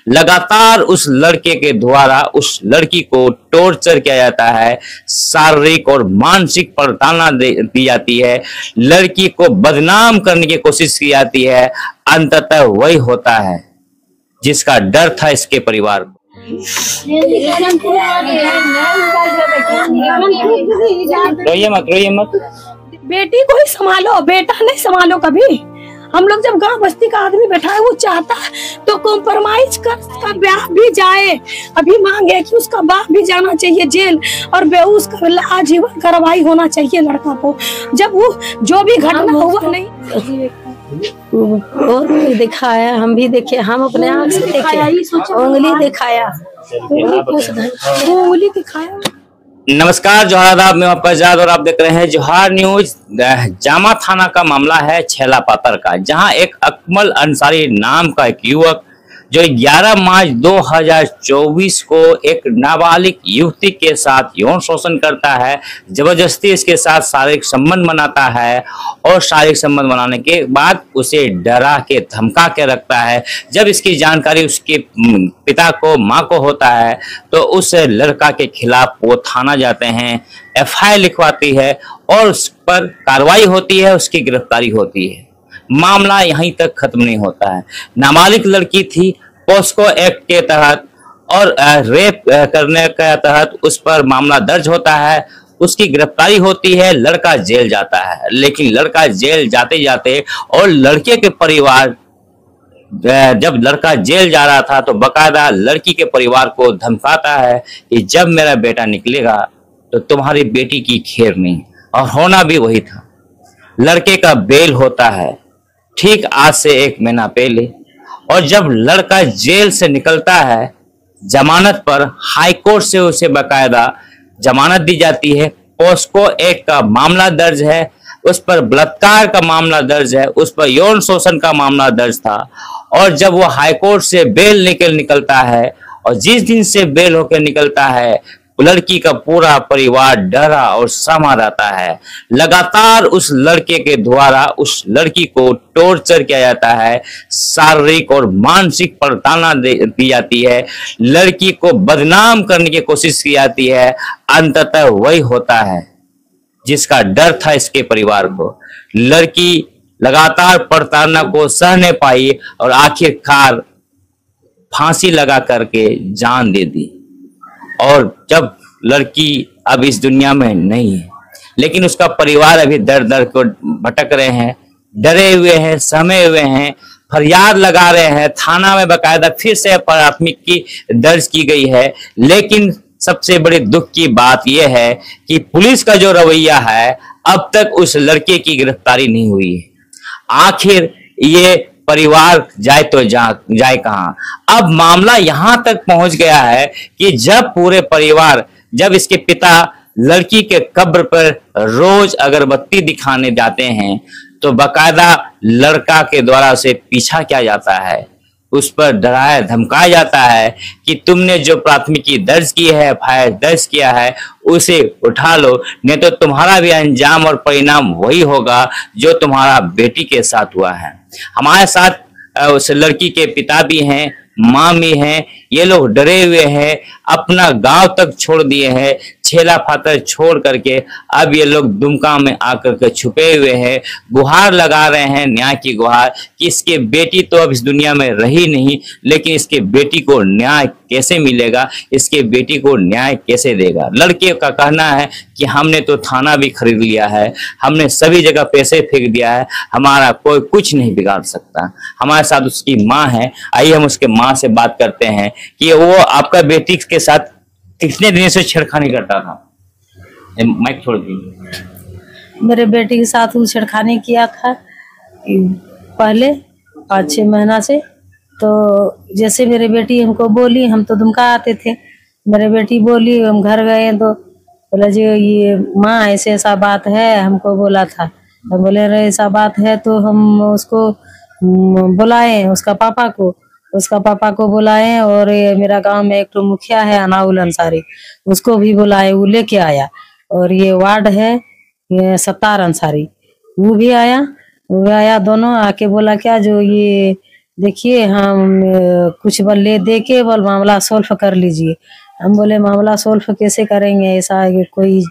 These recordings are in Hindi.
लगातार उस लड़के के द्वारा उस लड़की को टॉर्चर किया जाता है, शारीरिक और मानसिक प्रताड़ना दी जाती है, लड़की को बदनाम करने की कोशिश की जाती है। अंततः वही होता है जिसका डर था इसके परिवार को। रोइए मत। बेटी को ही संभालो, बेटा नहीं संभालो कभी। हम लोग जब गांव बस्ती का आदमी बैठा है, वो चाहता है तो कॉम्प्रोमाइज कर उसका ब्याह भी जाए। अभी मांग है कि उसका बाप भी जाना चाहिए जेल और बेहूस का आजीवन कार्रवाई होना चाहिए लड़का को। जब वो जो भी घटना हुआ नहीं और भी दिखाया, हम भी देखे, हम अपने आँख से देखे, उंगली दिखाया, उंगली दिखाया। नमस्कार, जोहार आदाब, मैं आपका आजाद और आप देख रहे हैं जोहार न्यूज। जामा थाना का मामला है छेला पातर का, जहां एक अकमल अंसारी नाम का एक युवक जो 11 मार्च 2024 को एक नाबालिग युवती के साथ यौन शोषण करता है, जबरदस्ती इसके साथ शारीरिक संबंध बनाता है और शारीरिक संबंध बनाने के बाद उसे डरा के धमका के रखता है। जब इसकी जानकारी उसके पिता को, माँ को होता है तो उस लड़का के खिलाफ वो थाना जाते हैं, FIR लिखवाती है और उस पर कार्रवाई होती है, उसकी गिरफ्तारी होती है। मामला यहीं तक खत्म नहीं होता है। नाबालिग लड़की थी, पोस्को एक्ट के तहत और रेप करने के तहत उस पर मामला दर्ज होता है, उसकी गिरफ्तारी होती है, लड़का जेल जाता है। लेकिन लड़का जेल जाते जाते और लड़के के परिवार, जब लड़का जेल जा रहा था तो बकायदा लड़की के परिवार को धमकाता है कि जब मेरा बेटा निकलेगा तो तुम्हारी बेटी की खैर नहीं। और होना भी वही था। लड़के का बेल होता है ठीक आज से 1 महीना पहले, और जब लड़का जेल से निकलता है जमानत पर, हाई कोर्ट से उसे बकायदा जमानत दी जाती है। पोस्को एक्ट का मामला दर्ज है, उस पर बलात्कार का मामला दर्ज है, उस पर यौन शोषण का मामला दर्ज था। और जब वो हाई कोर्ट से बेल निकलता है और जिस दिन से बेल होकर निकलता है, लड़की का पूरा परिवार डरा और सहमा रहता है। लगातार उस लड़के के द्वारा उस लड़की को टॉर्चर किया जाता है, शारीरिक और मानसिक प्रताड़ना दी जाती है, लड़की को बदनाम करने की कोशिश की जाती है। अंततः वही होता है जिसका डर था इसके परिवार को। लड़की लगातार प्रताड़ना को सह नहीं पाई और आखिरकार फांसी लगा करके जान दे दी। और जब लड़की अब इस दुनिया में नहीं है, लेकिन उसका परिवार अभी दर दर को भटक रहे हैं, डरे हुए हैं, सहमे हुए हैं, फरियाद लगा रहे हैं। थाना में बकायदा फिर से प्राथमिकी दर्ज की गई है। लेकिन सबसे बड़ी दुख की बात यह है कि पुलिस का जो रवैया है, अब तक उस लड़के की गिरफ्तारी नहीं हुई है। आखिर ये परिवार जाए तो जाए कहां? अब मामला यहां तक पहुंच गया है कि जब पूरे परिवार, जब इसके पिता लड़की के कब्र पर रोज अगरबत्ती दिखाने जाते हैं तो बकायदा लड़का के द्वारा उसे पीछा किया जाता है, उस पर डराया धमकाया जाता है कि तुमने जो प्राथमिकी दर्ज की है, FIR दर्ज किया है, उसे उठा लो, नहीं तो तुम्हारा भी अंजाम और परिणाम वही होगा जो तुम्हारा बेटी के साथ हुआ है। हमारे साथ उस लड़की के पिता भी हैं, माँ भी हैं। ये लोग डरे हुए हैं, अपना गांव तक छोड़ दिए हैं, छेला फातर छोड़ करके अब ये लोग दुमका में आकर के छुपे हुए हैं। गुहार लगा रहे हैं, न्याय की गुहार, कि इसके बेटी तो अब इस दुनिया में रही नहीं, लेकिन इसके बेटी को न्याय कैसे मिलेगा, इसके बेटी को न्याय कैसे देगा। लड़के का कहना है कि हमने तो थाना भी खरीद लिया है, हमने सभी जगह पैसे फेंक दिया है, हमारा कोई कुछ नहीं बिगाड़ सकता। हमारे साथ उसकी माँ है, आइए हम उसके माँ से बात करते हैं कि वो आपका बेटी के साथ कितने दिन से छेड़खानी करता था। माइक छोड़ दी। मेरे बेटी के साथ वो छेड़खानी किया था पहले 5-6 महीना से। तो जैसे मेरी बेटी हमको बोली, हम तो दुमका आते थे, मेरी बेटी बोली, हम घर गए तो बोला जी ये माँ ऐसे ऐसा बात है, हमको बोला था। तो बोले रहे ऐसा बात है तो हम उसको बुलाए, उसका पापा को बुलाए। और मेरा गांव में एक तो मुखिया है अनाउल अंसारी, उसको भी बुलाए, वो लेके आया। और ये वार्ड है ये सत्तार अंसारी, वो भी आया। दोनों आके बोला क्या जो ये देखिए हम कुछ बल ले दे के बल मामला सॉल्व कर लीजिए। हम बोले मामला सॉल्व कैसे करेंगे, ऐसा है कि कोई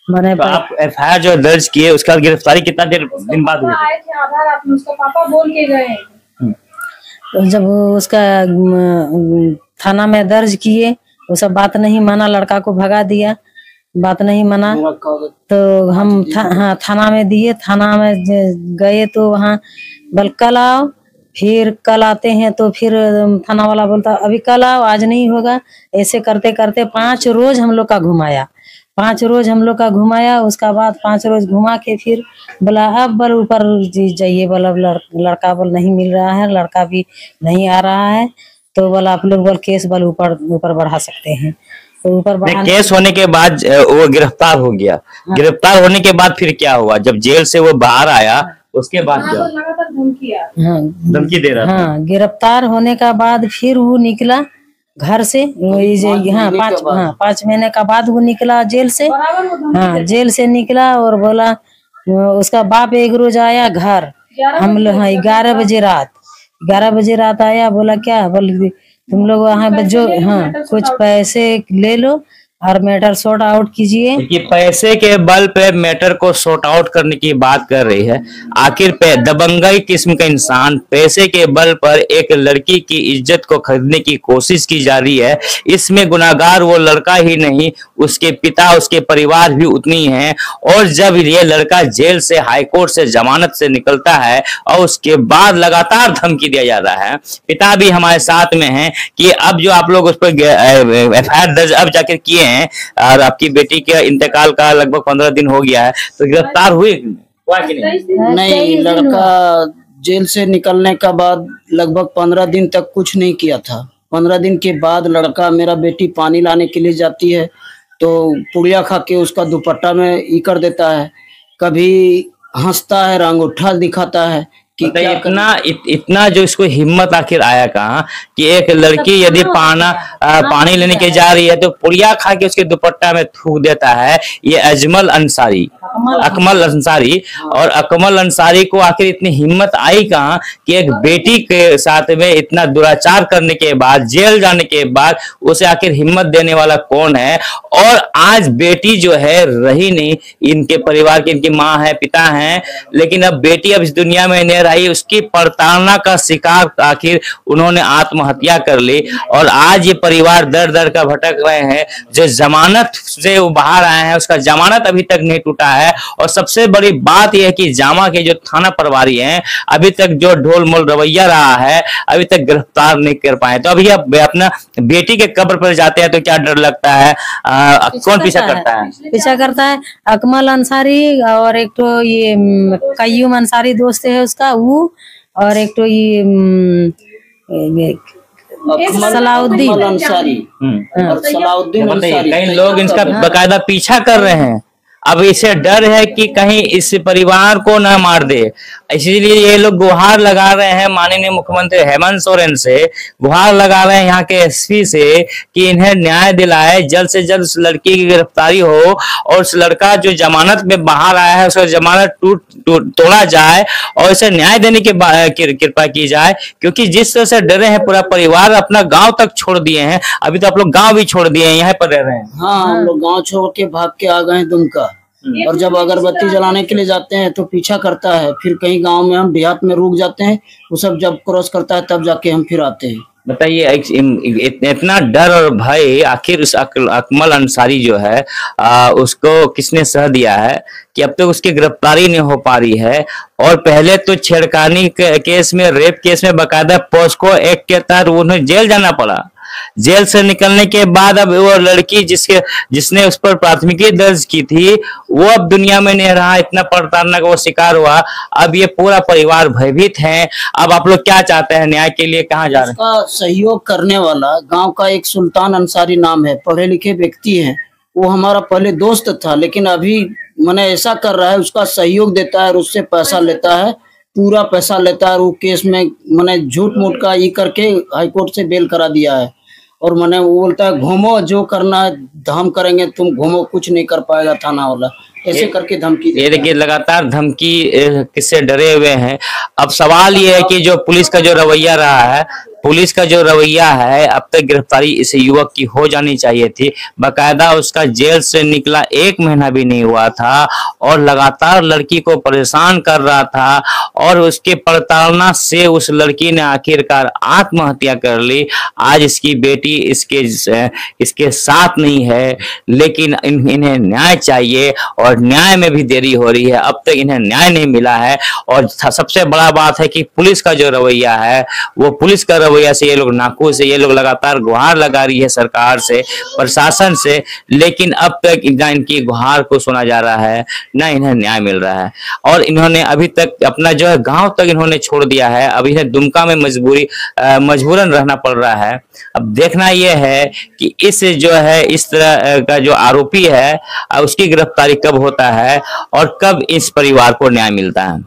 मैंने तो आप एफआईआर जो दर्ज किए उसका गिरफ्तारी कितना दिन बाद हुई? आए थे आधार आप उसका पापा बोल के गए। तो जब उसका थाना में दर्ज किए, वो सब बात नहीं माना, लड़का को भगा दिया, बात नहीं माना। तो हम हाँ थाना में दिए, थाना में गए तो वहाँ बल कल आओ, फिर कल आते हैं तो फिर थाना वाला बोलता अभी कल आओ, आज नहीं होगा। ऐसे करते करते 5 रोज हम लोग का घुमाया, 5 रोज हम लोग का घुमाया। उसका बाद 5 रोज घुमा के फिर बोला अब बल ऊपर जाइए, बल अब लड़का बल नहीं मिल रहा है, लड़का भी नहीं आ रहा है, तो बोला आप लोग बल केस बल ऊपर बढ़ा सकते हैं। तो ऊपर केस होने के बाद वो गिरफ्तार हो गया। हाँ। गिरफ्तार होने के बाद फिर क्या हुआ? जब जेल से वो बाहर आया उसके बाद क्या? हाँ धमकी दे रहा था। हाँ, गिरफ्तार होने का बाद फिर वो निकला घर से। हाँ 5 महीने का बाद वो निकला जेल से। हाँ जेल से निकला और बोला उसका बाप एक रोज आया घर, हम लोग हाँ 11 बजे रात आया। बोला क्या? बोल तुम लोग वहाँ जो हाँ कुछ पैसे ले लो और मैटर सॉर्ट आउट कीजिए। कि पैसे के बल पे मैटर को सॉर्ट आउट करने की बात कर रही है। आखिर पे दबंगई किस्म का इंसान पैसे के बल पर एक लड़की की इज्जत को खरीदने की कोशिश की जा रही है। इसमें गुनाहगार वो लड़का ही नहीं, उसके पिता, उसके परिवार भी उतनी है। और जब ये लड़का जेल से, हाईकोर्ट से जमानत से निकलता है और उसके बाद लगातार धमकी दिया जा रहा है। पिता भी हमारे साथ में है कि अब जो आप लोग उस पर एफआईआर दर्ज अब जाकर किए हैं और आपकी बेटी के इंतकाल का लगभग 15 दिन हो गया है, तो गिरफ्तार हुई कि नहीं? नहीं, लड़का जेल से निकलने का बाद लगभग 15 दिन तक कुछ नहीं किया था। 15 दिन के बाद लड़का, मेरा बेटी पानी लाने के लिए जाती है तो पुड़िया खा के उसका दुपट्टा में ई कर देता है, कभी हंसता है, अंगूठा दिखाता है कि इतना जो इसको हिम्मत आखिर आया कहाँ कि एक लड़की यदि पानी लेने के जा रही है तो पुड़िया खा के उसके दुपट्टा में थूक देता है। ये अकमल अंसारी और अकमल अंसारी को आखिर इतनी हिम्मत आई कहाँ कि एक बेटी के साथ में इतना दुराचार करने के बाद, जेल जाने के बाद उसे आखिर हिम्मत देने वाला कौन है? और आज बेटी जो है रही नहीं, इनके परिवार की, इनकी माँ है, पिता है, लेकिन अब बेटी अब इस दुनिया में नहीं रही। उसकी प्रताड़ना का शिकार आखिर उन्होंने आत्महत्या कर ली और आज ये परिवार दर दर का भटक रहे हैं। जो जमानत से वो बाहर आए हैं उसका जमानत अभी तक नहीं टूटा है। और सबसे बड़ी बात यह है कि जामा के जो थाना प्रभारी हैं अभी तक जो ढोल मोल रवैया रहा है अभी तक गिरफ्तार नहीं कर पाए। तो अभी आप अपना बेटी के कब्र पर जाते हैं तो क्या डर लगता है? कौन पीछा करता है? पीछा करता है अकमल अंसारी और एक तो ये कय्यूम अंसारी दोस्त है उसका वो, और एक तो ये सलाउद्दीन अंसारी और सलाउद्दीन अंसारी। कई लोग इनका बकायदा पीछा कर रहे हैं। अब इसे डर है कि कहीं इस परिवार को न मार दे, इसीलिए ये लोग गुहार लगा रहे हैं माननीय मुख्यमंत्री हेमंत सोरेन से, गुहार लगा रहे हैं यहाँ के एसपी से कि इन्हें न्याय दिलाए, जल्द से जल्द उस लड़की की गिरफ्तारी हो और उस लड़का जो जमानत में बाहर आया है उसका जमानत तोड़ा जाए और इसे न्याय देने की कृपा की जाए। क्योंकि जिस तरह से डरे हैं पूरा परिवार, अपना गाँव तक छोड़ दिए हैं। अभी तो आप लोग गाँव भी छोड़ दिए हैं, यहाँ पर रह रहे हैं। हाँ, हम लोग गाँव छोड़ के भाग के आ गए दुमका, और जब अगरबत्ती जलाने के लिए जाते हैं तो पीछा करता है। फिर कहीं गांव में हम देहात में रुक जाते हैं, वो सब जब क्रॉस करता है तब जाके हम फिर आते हैं। बताइए इतना डर और भय आखिर उस अकमल अंसारी जो है उसको किसने सह दिया है कि अब तक उसकी गिरफ्तारी नहीं हो पा रही है? और पहले तो छेड़खानी केस में, रेप केस में बकायदा पॉस्को एक्ट के तहत उन्हें जेल जाना पड़ा। जेल से निकलने के बाद अब वो लड़की जिसने उस पर प्राथमिकी दर्ज की थी वो अब दुनिया में नहीं रहा, इतना प्रताड़ना का वो शिकार हुआ। अब ये पूरा परिवार भयभीत है। अब आप लोग क्या चाहते हैं? न्याय के लिए कहाँ जा रहे हैं? उसका सहयोग करने वाला गांव का एक सुल्तान अंसारी नाम है, पढ़े लिखे व्यक्ति है। वो हमारा पहले दोस्त था, लेकिन अभी मैंने ऐसा कर रहा है, उसका सहयोग देता है और उससे पैसा लेता है, पूरा पैसा लेता है। वो केस में मैंने झूठ मूठ का ये करके हाईकोर्ट से बेल करा दिया है। और मैंने वो बोलता है घूमो, जो करना है हम करेंगे, तुम घूमो, कुछ नहीं कर पाएगा थाना वाला, ऐसे करके धमकी ये देता देखिए लगातार धमकी किससे डरे हुए हैं। अब सवाल ये है कि जो पुलिस का जो रवैया रहा है, पुलिस का जो रवैया है, अब तक गिरफ्तारी इस युवक की हो जानी चाहिए थी। बाकायदा उसका जेल से निकला 1 महीना भी नहीं हुआ था और लगातार लड़की को परेशान कर रहा था और उसके प्रताड़ना से उस लड़की ने आखिरकार आत्महत्या कर ली। आज इसकी बेटी इसके साथ नहीं है, लेकिन इन्हें न्याय चाहिए और न्याय में भी देरी हो रही है। अब तक इन्हें न्याय नहीं मिला है और सबसे बड़ा बात है कि पुलिस का जो रवैया है, वो पुलिस का रवैया से ये लोग नाखुश है। ये लोग लगातार गुहार लगा रही है सरकार से, प्रशासन से, लेकिन अब तक ना इनकी गुहार को सुना जा रहा है, ना इन्हें न्याय मिल रहा है। और इन्होंने अभी तक अपना जो है गांव तक इन्होंने छोड़ दिया है। अब इन्हें दुमका में मजबूरन रहना पड़ रहा है। अब देखना यह है कि इस जो है इस तरह का जो आरोपी है उसकी गिरफ्तारी कब होता है और कब इस परिवार को न्याय मिलता है।